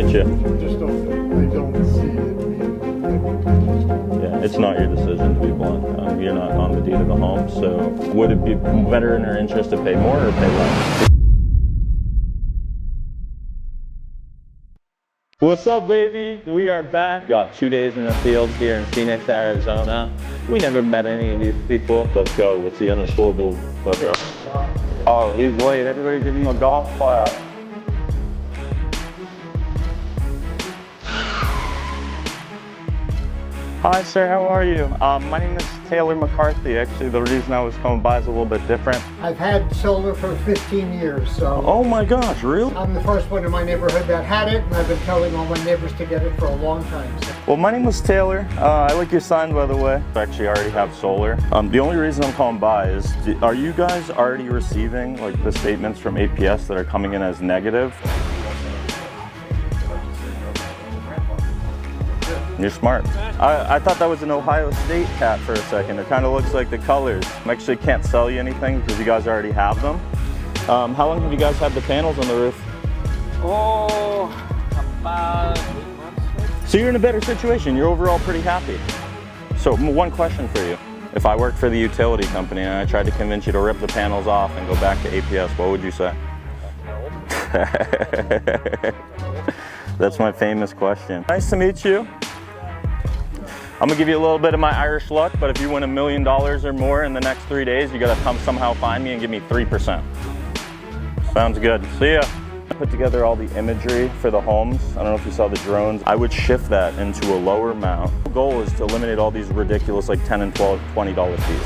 meet you. Just I don't see it being. Yeah, it's not your decision, to be blunt. You're not on the deed of the home, so would it be better in our interest to pay more or pay less? What's up, baby? We are back. Got 2 days in the fields here in Phoenix, Arizona. We never met any of these people. Let's go. Let's see unscorable. Let's go. Oh, he's late. Everybody give him a golf clap. Hi, sir. How are you? My name is Taylor McCarthy. Actually, the reason I was coming by is a little bit different. I've had solar for 15 years, so. Oh my gosh, really? I'm the first one in my neighborhood that had it, and I've been telling all my neighbors to get it for a long time. So. Well, my name is Taylor. I like your sign, by the way. I actually already have solar. The only reason I'm calling by is, are you guys already receiving like the statements from APS that are coming in as negative? You're smart. I thought that was an Ohio State cat for a second. It kind of looks like the colors. I actually can't sell you anything because you guys already have them. How long have you guys had the panels on the roof? Oh, about 8 months. So you're in a better situation. You're overall pretty happy. So one question for you. If I worked for the utility company and I tried to convince you to rip the panels off and go back to APS, what would you say? That's my famous question. Nice to meet you. I'm gonna give you a little bit of my Irish luck, but if you win $1 million or more in the next 3 days, you gotta come somehow find me and give me 3%. Sounds good. See ya. I put together all the imagery for the homes. I don't know if you saw the drones. I would shift that into a lower mount. The goal is to eliminate all these ridiculous like $10 and $12, $20 fees.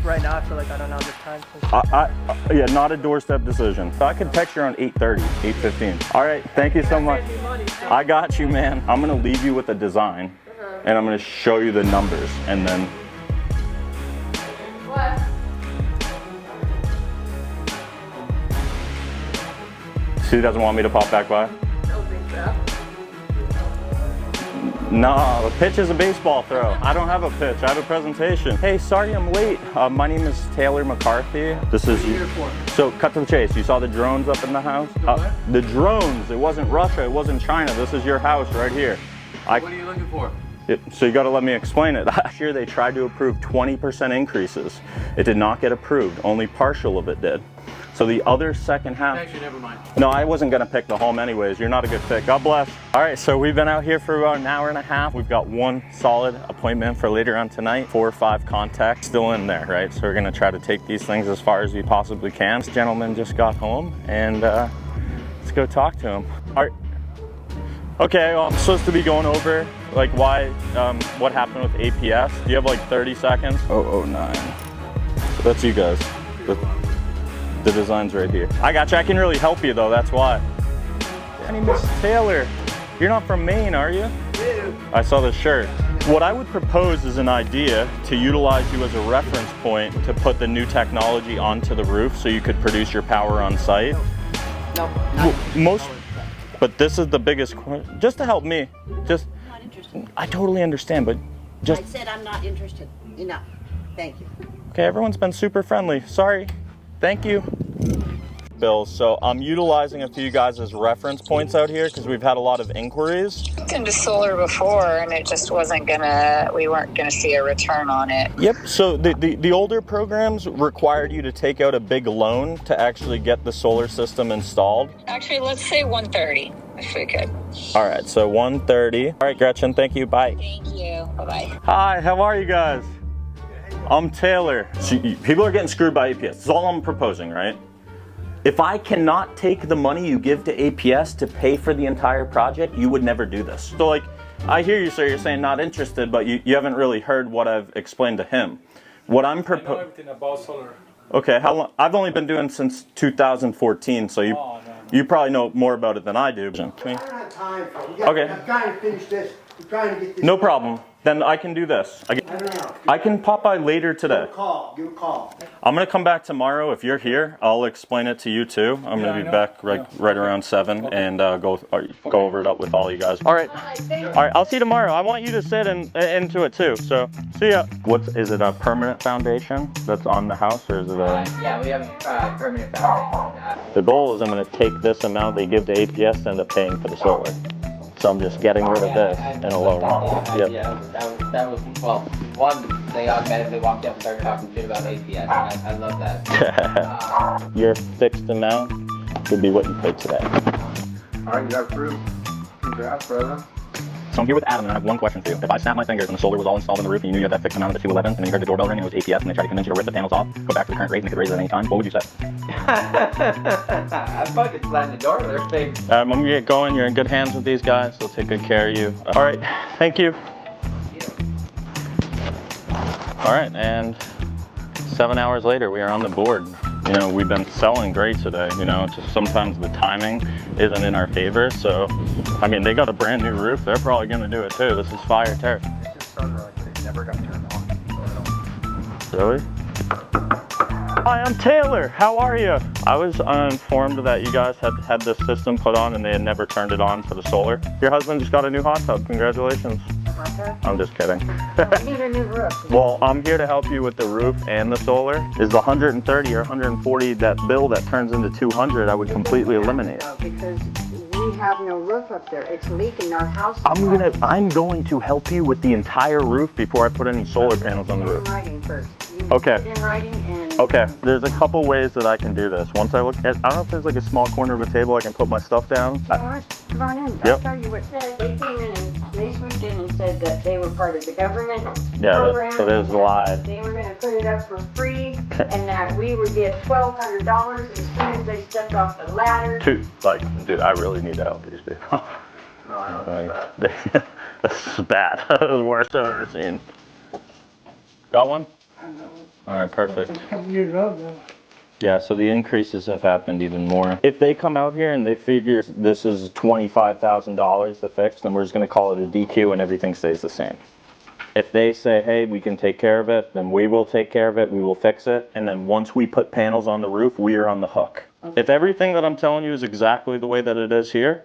Right now, I feel like I don't have the time. Yeah, not a doorstep decision. So I could text you around 8:30, 8:15. All right, thank you so much. I got you, man. I'm gonna leave you with a design, and I'm gonna show you the numbers, and then. What? She doesn't want me to pop back by? Don't think so. No, the pitch is a baseball throw. I don't have a pitch, I have a presentation. Hey, sorry I'm late. My name is Taylor McCarthy. This is you. So cut to the chase. You saw the drones up in the house? The drones. It wasn't Russia, it wasn't China. This is your house right here. What are you looking for? So you gotta let me explain it. Last year they tried to approve 20% increases. It did not get approved. Only partial of it did. So the other second half. Actually, never mind. No, I wasn't gonna pick the home anyways. You're not a good fit. God bless. All right, so we've been out here for about an hour and a half. We've got one solid appointment for later on tonight. 4 or 5 contacts still in there, right? So we're gonna try to take these things as far as we possibly can. This gentleman just got home, and let's go talk to him. All right. Okay, well, I'm supposed to be going over like why, what happened with APS. Do you have like 30 seconds? 009. So that's you guys. The design's right here. I got you. I can really help you though. That's why. My name is Taylor. You're not from Maine, are you? Yeah. I saw the shirt. What I would propose is an idea to utilize you as a reference point to put the new technology onto the roof so you could produce your power on site. No. But this is the biggest question. Just to help me. Just. I'm not interested. I totally understand, but just. I said I'm not interested. Enough. Thank you. Okay, everyone's been super friendly. Sorry. Thank you. Bills. So I'm utilizing a few guys as reference points out here because we've had a lot of inquiries. Looked into solar before and it just wasn't we weren't gonna see a return on it. Yep, so the older programs required you to take out a big loan to actually get the solar system installed. Actually, let's say 130 if we could. All right, so 130. All right, Gretchen, thank you, bye. Thank you, bye-bye. Hi, how are you guys? I'm Taylor. See, people are getting screwed by APS. That's all I'm proposing, right? If I cannot take the money you give to APS to pay for the entire project, you would never do this. So like, I hear you, sir, you're saying not interested, but you haven't really heard what I've explained to him. What I'm proposing. I know everything about solar. Okay, how long? I've only been doing since 2014, so you probably know more about it than I do. I don't have time for it. Okay. I'm trying to finish this. I'm trying to get this. No problem. Then I can do this. I don't know. I can pop by later today. You call. I'm gonna come back tomorrow. If you're here, I'll explain it to you too. I'm gonna be back right around 7 and go over it up with all you guys. All right. I'll see you tomorrow. I want you to sit into it too. So see ya. Is it a permanent foundation that's on the house, or is it a? Yeah, we have permanent foundation. The goal is I'm gonna take this amount they give to APS and end up paying for the solar. So I'm just getting rid of this in a low amount. Yep. Yeah, that was well. One, they automatically walked up and started talking shit about APS, and I love that. Your fixed amount would be what you paid today. All right, you got approved. Congrats, brother. So I'm here with Adam, and I have one question for you. If I snapped my fingers and the solar was all installed on the roof, and you knew you had that fixed amount of the 211, and then you heard the doorbell ring and it was APS, and they tried to convince you to rip the panels off, go back to the current rate, and they could raise it at any time, what would you say? I fucking slammed the door with their face. I'm gonna get going. You're in good hands with these guys. They'll take good care of you. All right, thank you. All right, and 7 hours later, we are on the board. You know, we've been selling great today. You know, just sometimes the timing isn't in our favor. So, I mean, they got a brand new roof. They're probably gonna do it too. This is fire turf. It's just started like they never got turned on. Really? Hi, I'm Taylor. How are you? I was informed that you guys had this system put on and they had never turned it on for the solar. Your husband just got a new hot tub. Congratulations. I'm just kidding. We need a new roof. Well, I'm here to help you with the roof and the solar. Is the 130 or 140 that bill that turns into 200, I would completely eliminate. Because we have no roof up there. It's leaking our house. I'm going to help you with the entire roof before I put any solar panels on the roof. In writing first. You Okay. put it in writing and. Okay, there's a couple ways that I can do this. Once I look at, I don't know if there's like a small corner of a table I can put my stuff down. Come on in. I'll tell you what. They came in and they swooped in and said that they were part of the government program. So there's a lie. They were going to put it up for free and that we would get $1,200 as soon as they stepped off the ladder. Dude, I really need to help these people. No, I know it's bad. This is bad. This is the worst I've ever seen. Got one? All right, perfect. Yeah, so the increases have happened even more. If they come out here and they figure this is $25,000 to fix, then we're just gonna call it a DQ and everything stays the same. If they say, hey, we can take care of it, then we will take care of it, we will fix it, and then once we put panels on the roof, we are on the hook. If everything that I'm telling you is exactly the way that it is here,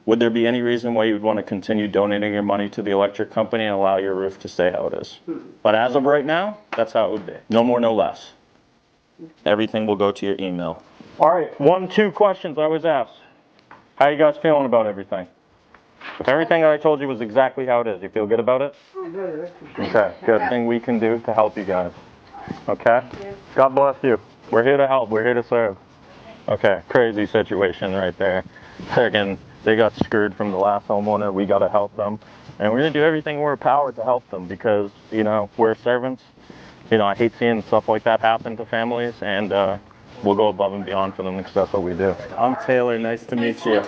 would there be any reason why you would want to continue donating your money to the electric company and allow your roof to stay how it is? But as of right now, that's how it would be. No more, no less. Everything will go to your email. All right, 2 questions I was asked. How you guys feeling about everything? If everything that I told you was exactly how it is, you feel good about it? Okay, good thing we can do to help you guys. Okay? God bless you. We're here to help. We're here to serve. Okay, crazy situation right there. Again, they got screwed from the last homeowner. We got to help them. And we're going to do everything in our power to help them because, you know, we're servants. You know, I hate seeing stuff like that happen to families, and we'll go above and beyond for them because that's what we do. I'm Taylor. Nice to meet you.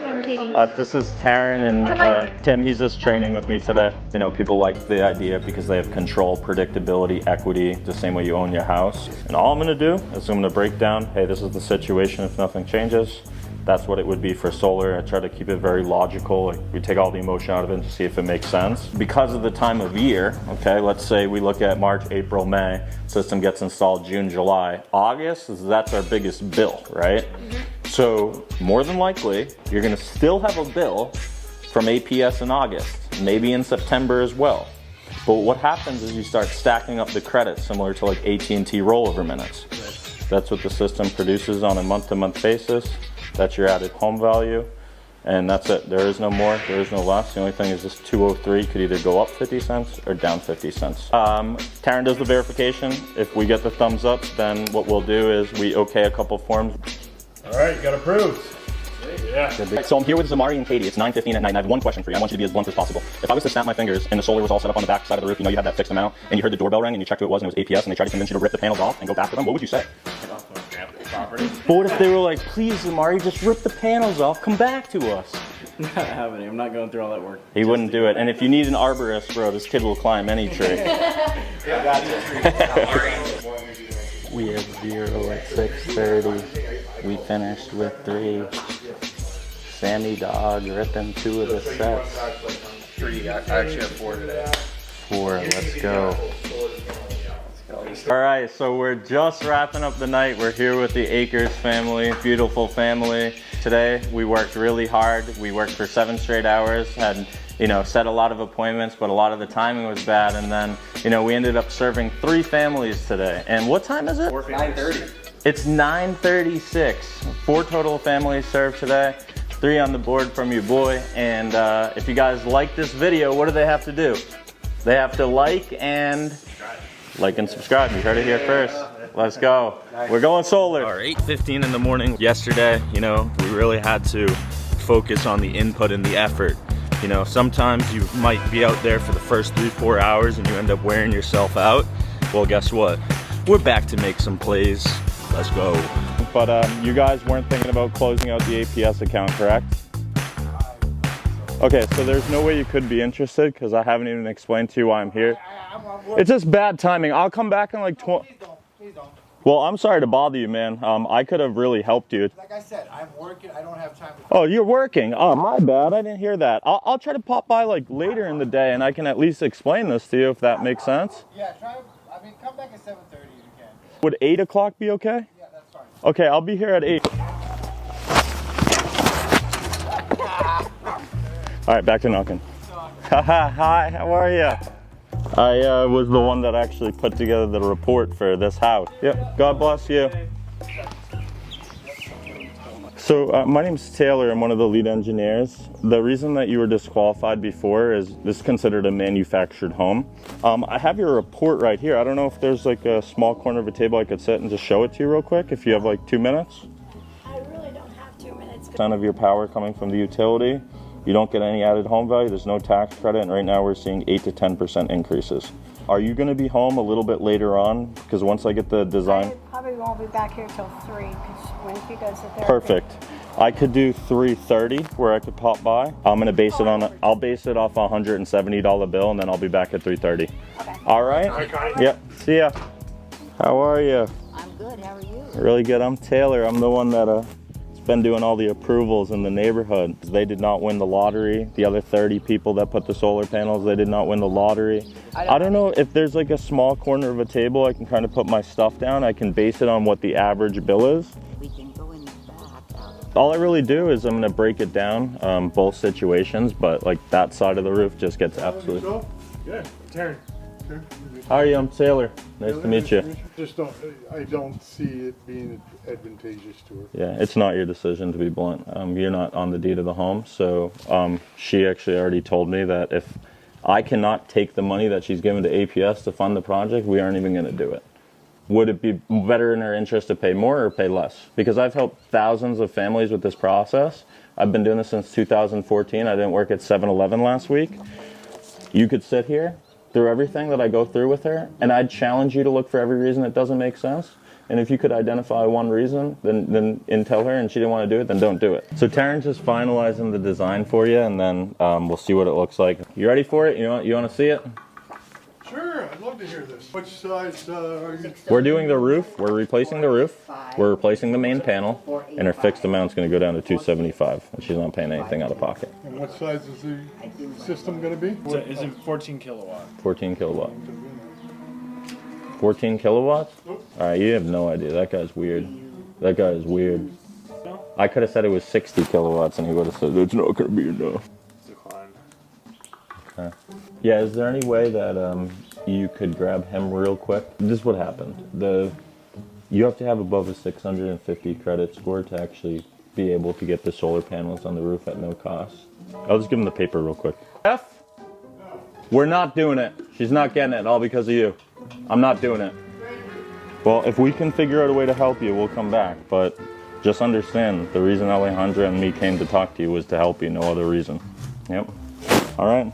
This is Taryn and Tim. He's just training with me today. You know, people like the idea because they have control, predictability, equity, the same way you own your house. And all I'm going to do is I'm going to break down, hey, this is the situation if nothing changes. That's what it would be for solar. I try to keep it very logical. Like, we take all the emotion out of it to see if it makes sense. Because of the time of year, okay, let's say we look at March, April, May, system gets installed June, July. August, that's our biggest bill, right? So more than likely, you're gonna still have a bill from APS in August, maybe in September as well. But what happens is you start stacking up the credits similar to like AT&T rollover minutes. That's what the system produces on a month-to-month basis. That's your added home value, and that's it. There is no more, there is no less. The only thing is this 203 could either go up 50 cents or down 50 cents. Taryn does the verification. If we get the thumbs up, then what we'll do is we okay a couple forms. All right, got approved. Yeah. So I'm here with Zamari and Katie. It's 9:15 at night, and I have one question for you. I want you to be as blunt as possible. If I was to snap my fingers and the solar was all set up on the back side of the roof, you know you had that fixed amount, and you heard the doorbell ring and you checked who it was and it was APS, and they tried to convince you to rip the panels off and go back to them, what would you say? Property. But what if they were like, please, Zamari, just rip the panels off, come back to us? Not happening. I'm not going through all that work. He wouldn't do it. And if you need an arborist, bro, this kid will climb any tree. We had 0 at 6:30. We finished with 3. Sammy Dog ripping 2 of the sets. 3. I actually have 4 today. 4. Let's go. All right, so we're just wrapping up the night. We're here with the Akers family, beautiful family. Today, we worked really hard. We worked for 7 straight hours, had, set a lot of appointments, but a lot of the timing was bad. And then, we ended up serving 3 families today. And what time is it? 9:30. It's 9:36. 4 total families served today. 3 on the board from your boy. And if you guys like this video, what do they have to do? They have to like and subscribe. You heard it here first. Let's go. We're going solar. All right, 8:15 in the morning. Yesterday, we really had to focus on the input and the effort. Sometimes you might be out there for the first 3-4 hours and you end up wearing yourself out. Well, guess what? We're back to make some plays. Let's go. But you guys weren't thinking about closing out the APS account, correct? Okay, so there's no way you could be interested because I haven't even explained to you why I'm here. It's just bad timing. I'll come back in like 20. Please don't. Well, I'm sorry to bother you, man. I could have really helped you. Like I said, I'm working. I don't have time. Oh, you're working. Oh, my bad. I didn't hear that. I'll try to pop by like later in the day and I can at least explain this to you if that makes sense. Yeah, come back at 7:30 if you can. Would 8 o'clock be okay? Yeah, that's fine. Okay, I'll be here at 8. All right, back to knocking. Hi, how are you? I was the one that actually put together the report for this house. Yep, God bless you. So my name's Taylor. I'm one of the lead engineers. The reason that you were disqualified before is this is considered a manufactured home. I have your report right here. I don't know if there's like a small corner of a table I could sit and just show it to you real quick if you have like 2 minutes. I really don't have 2 minutes. % of your power coming from the utility. You don't get any added home value. There's no tax credit. And right now we're seeing 8 to 10% increases. Are you going to be home a little bit later on? Because once I get the design. I probably won't be back here till 3 because when she goes to therapy. Perfect. I could do 3:30 where I could pop by. I'm going to base it on, I'll base it off a $170 bill and then I'll be back at 3:30. Okay. All right? Yep. See ya. How are you? I'm good. How are you? Really good. I'm Taylor. I'm the one that been doing all the approvals in the neighborhood. They did not win the lottery. The other 30 people that put the solar panels, they did not win the lottery. I don't know if there's like a small corner of a table I can kind of put my stuff down. I can base it on what the average bill is. We can go in the back. All I really do is I'm going to break it down, both situations, but like that side of the roof just gets absolutely. Yeah, Terry. How are you? I'm Taylor. Nice to meet you. I don't see it being advantageous to her. Yeah, it's not your decision, to be blunt. You're not on the deed of the home, so she actually already told me that if I cannot take the money that she's given to APS to fund the project, we aren't even going to do it. Would it be better in her interest to pay more or pay less? Because I've helped thousands of families with this process. I've been doing this since 2014. I didn't work at 7-Eleven last week. You could sit here through everything that I go through with her, and I'd challenge you to look for every reason that doesn't make sense. And if you could identify one reason, then tell her, and she didn't want to do it, then don't do it. So Taryn's just finalizing the design for you, and then we'll see what it looks like. You ready for it? You want to see it? Sure, I'd love to hear this. Which size are you? We're doing the roof. We're replacing the roof. We're replacing the main panel, and her fixed amount's going to go down to $275, and she's not paying anything out of pocket. And what size is the system going to be? Is it 14 kilowatt? 14 kilowatt. 14 kilowatts? All right, you have no idea. That guy's weird. That guy is weird. I could have said it was 60 kilowatts, and he would have said it's not going to be enough. Decline. Okay. Yeah, is there any way that you could grab him real quick? This is what happened. You have to have above a 650 credit score to actually be able to get the solar panels on the roof at no cost. I'll just give him the paper real quick. F? We're not doing it. She's not getting it, all because of you. I'm not doing it. Well, if we can figure out a way to help you, we'll come back. But just understand, the reason Alejandra and me came to talk to you was to help you, no other reason. Yep. All right.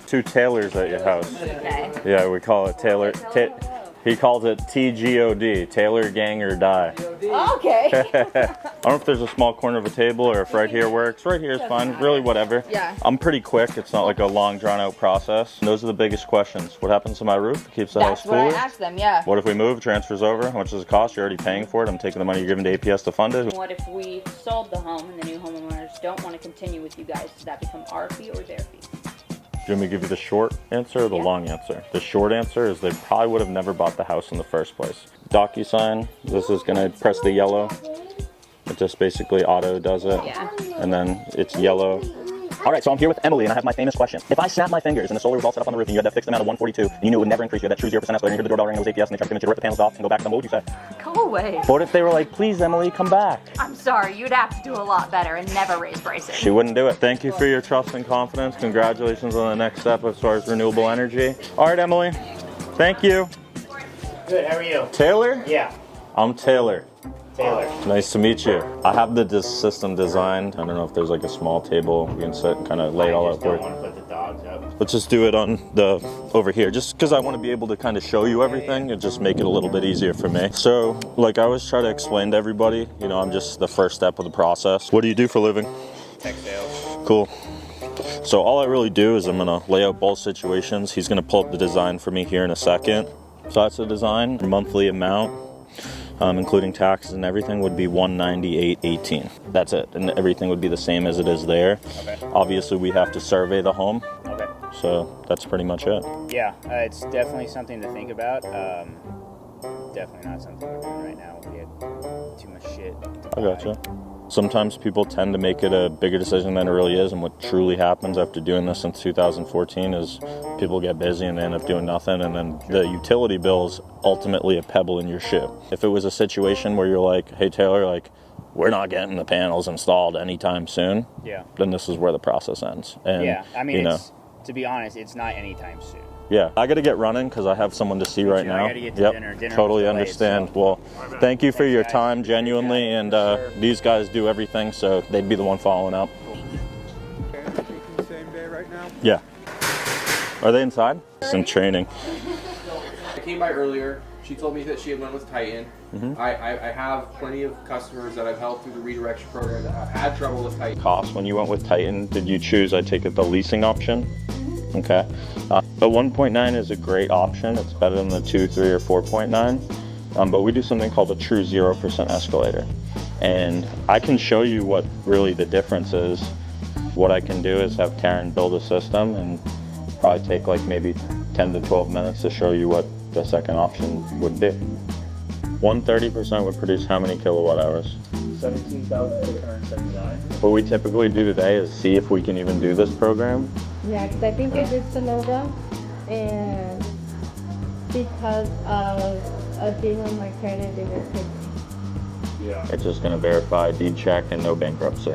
2 Taylors at your house. Okay. Yeah, we call it Taylor. He calls it TGOD, Taylor Gang or Die. Okay. I don't know if there's a small corner of a table or if right here works. Right here is fine, really whatever. Yeah. I'm pretty quick, it's not like a long drawn out process. And those are the biggest questions. What happens to my roof? It keeps the house cooler? That's what I asked them, yeah. What if we move, transfers over? How much does it cost? You're already paying for it. I'm taking the money you're giving to APS to fund it. What if we sold the home and the new homeowners don't want to continue with you guys? Does that become our fee or their fee? Do you want me to give you the short answer or the long answer? The short answer is they probably would have never bought the house in the first place. DocuSign, this is gonna press the yellow. It just basically auto does it. Yeah. And then it's yellow. All right, so I'm here with Emily and I have my famous question. If I snap my fingers and the solar was all set up on the roof and you had that fixed amount of 142 and you knew it would never increase, you had that true 0% escalator and you heard the doorbell ring and it was APS and they tried to convince you to rip the panels off and go back to them, what would you say? Go away. What if they were like, please Emily, come back? I'm sorry, you'd have to do a lot better and never raise prices. She wouldn't do it. Thank you for your trust and confidence. Congratulations on the next step as far as renewable energy. All right, Emily. Thank you. Good, how are you? Taylor? Yeah, I'm Taylor. Taylor. Nice to meet you. I have the system designed. I don't know if there's like a small table we can sit and kind of lay it all out for you. want to put the dogs up. Let's just do it on the over here, just because I want to be able to kind of show you everything and just make it a little bit easier for me. So, like I always try to explain to everybody, you know, I'm just the first step of the process. What do you do for a living? Tech sales. Cool. So all I really do is I'm gonna lay out both situations. He's gonna pull up the design for me here in a second. So that's the design. Monthly amount, including taxes and everything, would be $198.18. That's it, and everything would be the same as it is there. Okay. Obviously, we have to survey the home, Okay. so that's pretty much it. Yeah, it's definitely something to think about. Definitely not something we're doing right now. We had too much shit to I buy. gotcha. Sometimes people tend to make it a bigger decision than it really is, and what truly happens after doing this since 2014 is people get busy and they end up doing nothing, and then the utility bill is ultimately a pebble in your shoe. If it was a situation where you're like, hey Taylor, like, we're not getting the panels installed anytime soon, Yeah. then this is where the process ends. And, Yeah, I mean, you know, it's, to be honest, it's not anytime soon. yeah, I gotta get running because I have someone to see right too. I now. gotta get to dinner. Dinner Totally was delayed, understand. so- Well, thank you for Thanks, your guys. time, genuinely, and these guys do everything, so they'd be the one following up. The same day right now. Yeah. Are they inside? Some training. I came by earlier. She told me that she had went with Titan. I have plenty of customers that I've helped through the redirection program that have had trouble with Titan. Cost, when you went with Titan, did you choose, I take it, the leasing option? Okay. The 1.9 is a great option. It's better than the 2, 3, or 4.9. But we do something called a true 0% escalator. And I can show you what really the difference is. What I can do is have Taryn build a system and probably take like maybe 10 to 12 minutes to show you what the second option would do. 130% would produce how many kilowatt hours? 17,879. What we typically do today is see if we can even do this program. Yeah, because I think it did Sonova, and because of a deal on my credit, it was 50. Yeah. It's just gonna verify deed check and no bankruptcy.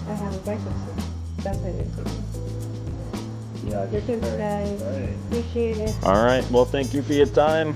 I have a bankruptcy. That's what it is. Yeah. Thank you guys. Appreciate it. All right, well, thank you for your time.